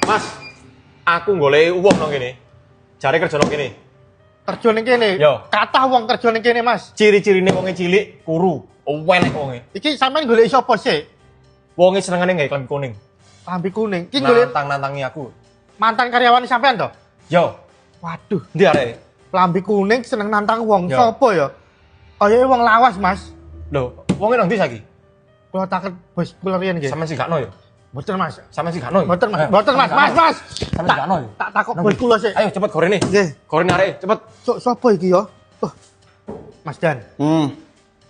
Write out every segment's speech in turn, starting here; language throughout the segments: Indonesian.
Mas, aku golek wong nang kene. Jare kerja nang kene. Kerja ning kene. Yo. Kathah wong kerja ning kene, Mas. Ciri-cirine wonge cilik, kuru, welek wonge. Iki sampean golek sapa sih? Wonge senengane gawe klambi kuning. Klambi kuning. Iki golek Nantang-nantangi aku. mantan karyawan sampean to? Yo, Waduh, ndi arek? klambi kuning seneng nantang wong. Yo. Sapa ya? Kaya wong lawas, Mas. Lho, wonge nang ndi saiki? Kula takut bos kula riyen nggih. Sampeyan sing gakno ya? Mboten, Mas. Sampeyan sing gakno ya? Mboten, Mas. Ayo, Mboten, Mas. sampeyan Mas. Sampeyan sing gakno ya? Tak takok bos kula sih. Ayo cepet gorene. Nggih. Gorene arek, cepet. Sapa iki ya? Oh. Mas Dan, Hmm.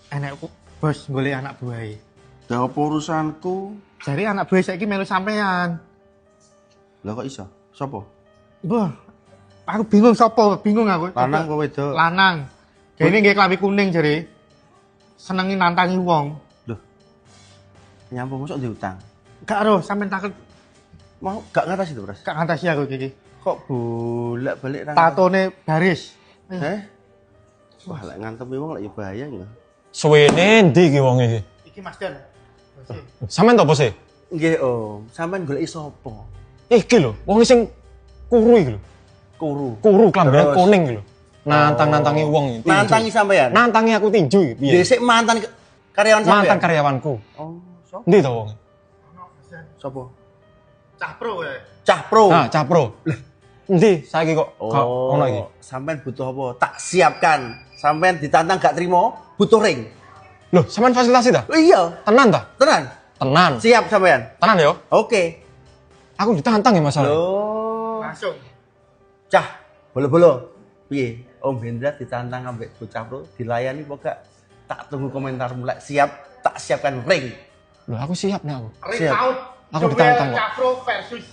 enek bos golek anak buahe. Ya apa urusanku? Jare anak buah saiki melu sampean. Lah kok iso? Sopo? Wah, aku bingung sapa, bingung aku. Lanang apa wedok? Lanang. Kene nggih klambi kuning jare. Senengi nantangi wong. Loh. Nyampo mosok diutang. Gak ero, sampean takut Mau gak ngatasi to, Pras? gak ngantasi aku iki. Kok bolak-balik ra. Tatone baris. Heh? Wah, lek ngantemi wong lek ya bahaya ya. Suwene ndi iki wonge iki? Iki Mas Dan. Sampeyan to bose? Nggih, Om. Sampeyan golek sapa? Iki lho, wong sing kuru iki lho. Kuru. Kuru klambine Terus? kuning iki lho. Nantang-nantangi wong iki. Nantangi sampeyan? Nantangi aku tinju iki piye? Dhisik mantan karyawan sampeyan. Mantan karyawanku. Oh, sapa? Ndi to wong? Sapa? Cah pro ya. Cah Pro. Ah, Capro. Lah, endi saiki kok gak ono iki? Sampeyan butuh apa? Tak siapkan. Sampeyan ditantang gak trimo, butuh ring. Loh, sampean fasilitasi ta? Iya, Tenan ta? tenan. Tenan. Siap sampeyan. Tenan yo. Oke. Aku ditantang ya masalah. Loh. Langsung. Cah, bolo-bolo. Piye? Om Hendra ditantang ambek bocah Pro, dilayani apa gak? Tak tunggu komentar mulai. Siap, tak siapkan ring. Loh, aku siap nih aku. Ring Siap. out. Aku ditantang kok. Cah pro versus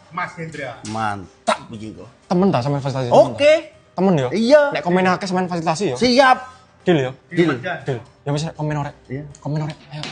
Mas Hendra. Mantap begitu. Temen ta sampean fasilitasi? temen ta? Oke. Temen yo. Iya. Nek komen akeh sampean fasilitasi yo. Siap. Deal yo. Iki, Deal. Mas Dan. Deal. Ya wis nek komen orek. Iya. Komen orek. Ayo.